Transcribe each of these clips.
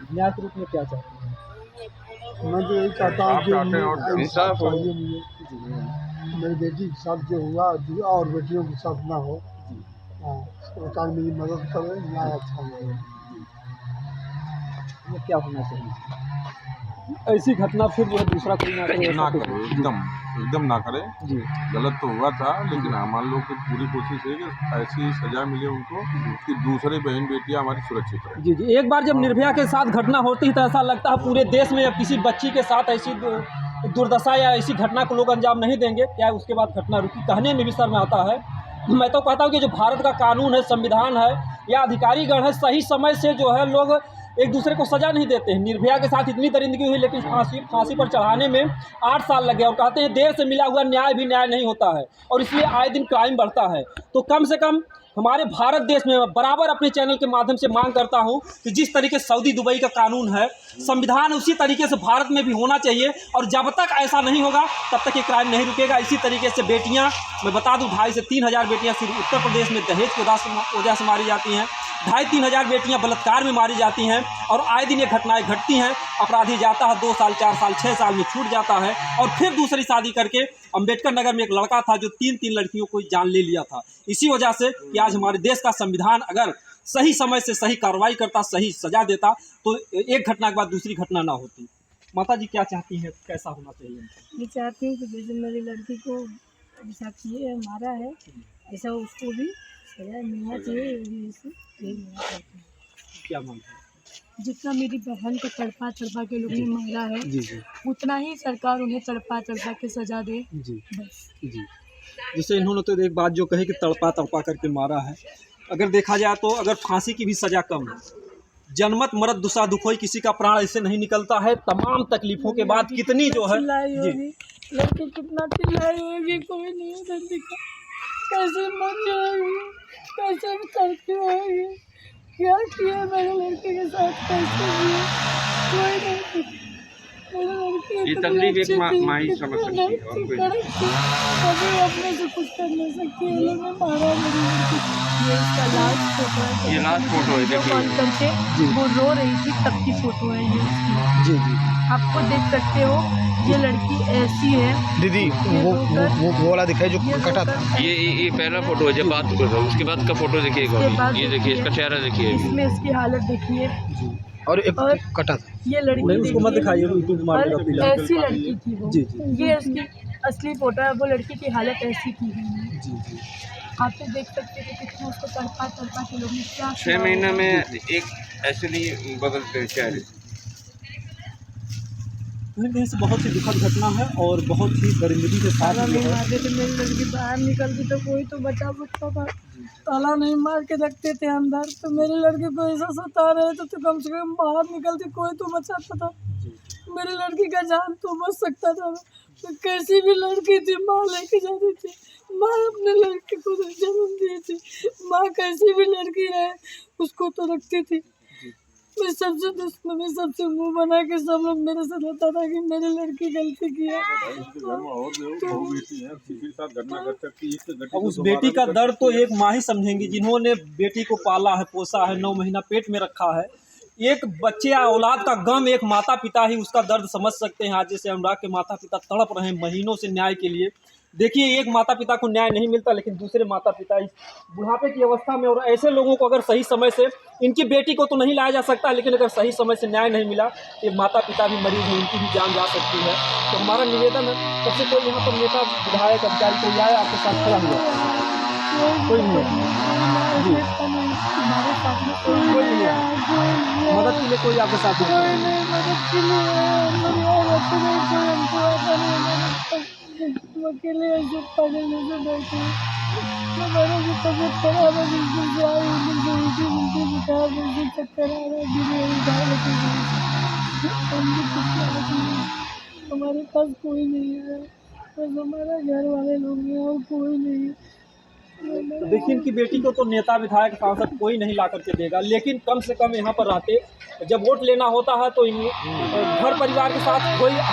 न्याय के रूप में क्या चाहते हैं? मैं तो यही चाहता हूँ कि इंसाफ हो। चाहिए मुझे, मेरी बेटी के साथ जो हुआ और बेटियों के साथ ना हो। हाँ, सरकार मेरी मदद करे, न्याय अच्छा मिले। ये क्या होना चाहिए? ऐसी घटना फिर जो है दूसरा कोई ना करे, ना ऐसा कुछ करे, एकदम ना करे। जी गलत तो हुआ था, लेकिन मान लो कि पूरी कोशिश है कि ऐसी सजा मिले उनको कि दूसरे बहन बेटियां हमारी सुरक्षित रहे। जी जी। एक बार जब निर्भया के साथ घटना होती है तो ऐसा लगता है पूरे देश में अब किसी बच्ची के साथ ऐसी दुर्दशा या ऐसी घटना को लोग अंजाम नहीं देंगे। क्या उसके बाद घटना रुकी? कहने में भी शर्म आता है। मैं तो कहता हूँ कि जो भारत का कानून है, संविधान है या अधिकारीगण है, सही समय से जो है लोग एक दूसरे को सज़ा नहीं देते हैं। निर्भया के साथ इतनी दरिंदगी हुई, लेकिन फांसी पर चढ़ाने में 8 साल लग गए और कहते हैं देर से मिला हुआ न्याय भी न्याय नहीं होता है और इसलिए आए दिन क्राइम बढ़ता है। तो कम से कम हमारे भारत देश में बराबर अपने चैनल के माध्यम से मांग करता हूं कि जिस तरीके से सऊदी दुबई का कानून है, संविधान, उसी तरीके से भारत में भी होना चाहिए। और जब तक ऐसा नहीं होगा तब तक ये क्राइम नहीं रुकेगा। इसी तरीके से बेटियां, मैं बता दूं 2,500 से 3,000 बेटियां सिर्फ उत्तर प्रदेश में दहेज की वजह से मारी जाती हैं। 2,500-3 हज़ार बेटियां बलात्कार में मारी जाती हैं और आए दिन ये घटनाएं घटती हैं। अपराधी जाता है 2 साल 4 साल 6 साल में छूट जाता है और फिर दूसरी शादी करके अंबेडकर नगर में एक लड़का था जो 3-3 लड़कियों को जान ले लिया था। इसी वजह से कि आज हमारे देश का संविधान अगर सही समय से सही कार्रवाई करता, सही सजा देता, तो एक घटना के बाद दूसरी घटना ना होती। माता जी क्या चाहती हैं, कैसा होना चाहिए? मैं चाहती हूँ कि जैसे मेरी लड़की को ऐसा किए मारा है, ऐसा उसको भी सजा मिलना चाहिए। यही मैं चाहती हूँ। क्या मानते हैं? जितना मेरी बहन को तड़पा तड़पा के लोग ने मारा है, जी जी उतना ही सरकार उन्हें तड़पा तड़पा के सजा दे। जी बस। जी। जैसे इन्होंने तो एक बात जो कही कि तड़पा तड़पा करके मारा है। अगर देखा जाए तो अगर फांसी की भी सज़ा कम है, जनमत मरद दुसा दुखोई, किसी का प्राण ऐसे नहीं निकलता है। तमाम तकलीफ़ों के बाद कितनी जो है जी लड़की कितना चिल्लाई होगी, कोई नहीं उधर दिखा। कैसे मर जाएगी, कैसे करती होगी, क्या किया मेरे लड़के के साथ, कैसे किया, कोई नहीं। मेरी लड़की ये इतनी तकलीफ एक अच्छी माँ ही थी, समझ इतनी सकती है और कोई कड़क थी, कभी अपने से कुछ कर नहीं सकती। ये लोग ने मारा मेरी लड़की। ये इसका लास्ट फोटो है, ये लास्ट फोटो है, वीडियो देखिए। कॉल करके वो रो रही थी तब की फोटो है ये इसकी। जी जी। आपको देख सकते हो ये लड़की ऐसी है दीदी, वो वाला दिखाई जो कटा था। ये पहला फोटो है जब बात कर रहा हूँ, उसके बाद का फोटो देखिए। ये देखिए, इसका चेहरा देखिए। इसमें इसकी हालत देखिए। और एक कटा था। ये लड़की नहीं, उसको मत दिखाइए, यूट्यूब मार देगा पीला। ऐसी लड़की थी वो। जी, जी। ये इसकी असली फोटो है। वो लड़की की हालत ऐसी की है। जी जी। आप तो देख सकते हो कितना उसको तड़पा तड़पा के लोग ने क्या 6 महीने में एक ऐसे नहीं बदलते चेहरे। नहीं, से बहुत ही दुखद घटना है और बहुत ही दरिंदगी के साथ ताला जो नहीं है। मारते थे, मेरी लड़की बाहर निकलती तो कोई तो बचा सकता था। ताला नहीं मार के रखते थे अंदर, तो मेरी लड़की को ऐसा सता रहे थे तो कम से कम बाहर निकलती कोई तो बचाता था। मेरी लड़की का जान तो बच सकता था। तो कैसी भी लड़की थी, माँ लेके जाती थी, माँ अपने लड़के को जन्म दी थी। माँ कैसी भी लड़की रहे उसको तो रखती थी। मैं सबसे दुश्मनी, सबसे मुंह बना के सब लोग मेरे से रहता था कि मेरी लड़की गलती की है। अब उस बेटी का दर्द तो एक माँ ही समझेंगी जिन्होंने बेटी को पाला है, पोसा है, 9 महीना पेट में रखा है। एक बच्चे या औलाद का गम एक माता पिता ही उसका दर्द समझ सकते हैं। आज जैसे अनुराग के माता पिता तड़प रहे हैं महीनों से न्याय के लिए। देखिए, एक माता पिता को न्याय नहीं मिलता, लेकिन दूसरे माता पिता इस बुढ़ापे की अवस्था में, और ऐसे लोगों को अगर सही समय से, इनकी बेटी को तो नहीं लाया जा सकता, लेकिन अगर सही समय से न्याय नहीं मिला, ये माता पिता भी मरीज हैं, उनकी भी जान जा सकती है। तो हमारा निवेदन है, सबसे कोई यहाँ पर नेता, विधायक, अधिकारी कोई आए आपके साथ खड़ा हुआ? कोई नहीं है जी, कोई नहीं है मदद के लिए, कोई आपके साथ अकेले ऐसे पागल जैसे बैठे हैं। हमारा जो तबीयत खराब है, जिस दिन से आई उस दिन से उल्टी उल्टी बुखार, जिस दिन चक्कर आ रहा है, गिरी उधार लगी हमारे पास कोई नहीं है, बस हमारा घर वाले लोग हैं और कोई नहीं है। तो देखिए इनकी बेटी को तो नेता विधायक सांसद कोई नहीं ला करके देगा, लेकिन कम से कम यहाँ पर रहते, जब वोट लेना होता है तो घर परिवार के साथ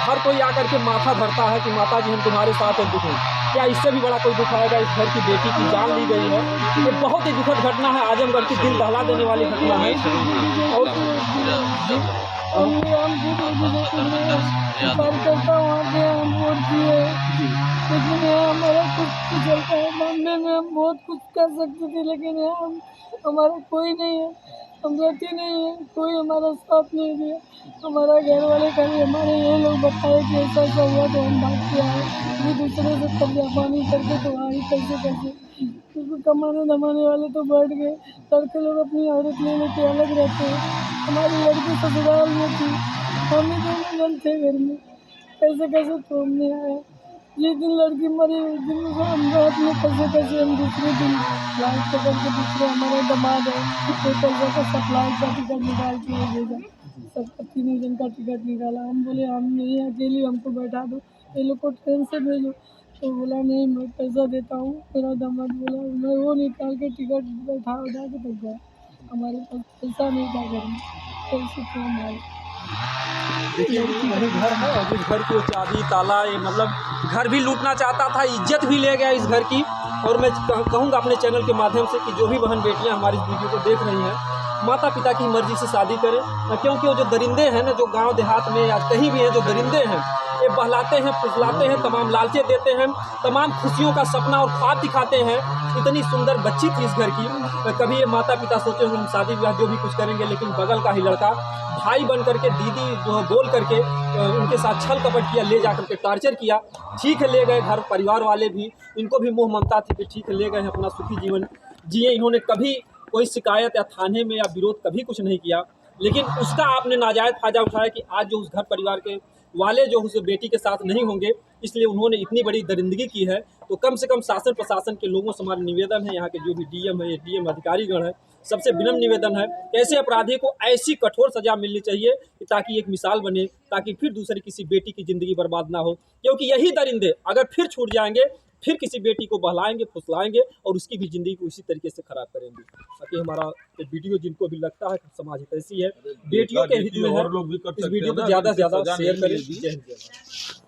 हर कोई आकर के माथा धरता है कि माता जी हम तुम्हारे साथ हैं, दुख है। क्या इससे भी बड़ा कोई दुख आएगा? इस घर की बेटी की जान ली गई है। ये बहुत ही दुखद घटना है, आजमगढ़ की दिल दहला देने वाली घटना है। और कार्यकर्ता वहाँ पे हम वोट दिए, लेकिन यहाँ हमारा कुछ चलता है मामले में, हम बहुत कुछ कर सकते थे, लेकिन यहाँ हमारा कोई नहीं है, हम रहते नहीं है, कोई हमारा साथ नहीं दिया। हमारा घर वाले खाली हमारे ये लोग बताए कि ऐसा ऐसा हुआ तो हम भाग के आए, ये दूसरे से कब्जा पानी करके तो आई कैसे क्योंकि कमाने धमाने वाले तो बैठ गए, लड़के लोग अपनी औरत ले लेके अलग रहते हैं। हमारी लड़की ससुराल में थी, हम ही दोनों जन थे घर में, कैसे तो हमने आया। जिस दिन लड़की मरी उस दिन हम रात में कैसे हम दूसरे दिन फ्लाइट पकड़ के दूसरे हमारा दामाद है पेपर का सप्लाई का टिकट निकाल के भेजा, सबका 3 जन का टिकट निकाला। हम बोले हम नहीं अकेली, हमको बैठा दो, ये लोग को ट्रेन से भेजो। तो बोला नहीं मैं पैसा देता हूँ। मेरा दामाद बोला मैं वो निकाल के टिकट बैठा के तक गया, हमारे पास पैसा नहीं था घर में, पैसे तो हमारे। देखिए वही घर है और जिस घर की वो चाबी ताला, ये मतलब घर भी लूटना चाहता था, इज्जत भी ले गया इस घर की। और मैं कहूँगा अपने चैनल के माध्यम से कि जो भी बहन बेटियाँ हमारी इस वीडियो को देख रही हैं, माता पिता की मर्जी से शादी करें, क्योंकि वो जो दरिंदे हैं ना, जो गांव देहात में या कहीं भी हैं जो दरिंदे हैं, ये बहलाते हैं, फुसलाते हैं, तमाम लालचे देते हैं, तमाम खुशियों का सपना और ख्वाब दिखाते हैं। इतनी सुंदर बच्ची थी इस घर की, कभी ये माता पिता सोचे होंगे हम शादी ब्याह जो भी कुछ करेंगे, लेकिन बगल का ही लड़का भाई बन करके दीदी जो बोल करके उनके साथ छल कपट किया, ले जा करके टार्चर किया। ठीक है ले गए, घर परिवार वाले भी, इनको भी मोह ममता थी कि ठीक है ले गए, अपना सुखी जीवन जिए। इन्होंने कभी कोई शिकायत या थाने में या विरोध कभी कुछ नहीं किया, लेकिन उसका आपने नाजायज़ फ़ायदा उठाया कि आज जो उस घर परिवार के वाले जो उस बेटी के साथ नहीं होंगे, इसलिए उन्होंने इतनी बड़ी दरिंदगी की है। तो कम से कम शासन प्रशासन के लोगों से हमारा निवेदन है, यहाँ के जो भी डीएम है, डीएम अधिकारीगण है, सबसे विनम्र निवेदन है ऐसे अपराधी को ऐसी कठोर सज़ा मिलनी चाहिए ताकि एक मिसाल बने, ताकि फिर दूसरी किसी बेटी की ज़िंदगी बर्बाद ना हो। क्योंकि यही दरिंदे अगर फिर छूट जाएंगे, फिर किसी बेटी को बहलाएंगे, फुसलाएंगे और उसकी भी ज़िंदगी को इसी तरीके से ख़राब करेंगे। ताकि हमारा वीडियो जिनको भी लगता है समाज हित ऐसी है, बेटियों के हित में है, इस वीडियो को ज़्यादा से ज़्यादा शेयर करें। जय हिंद।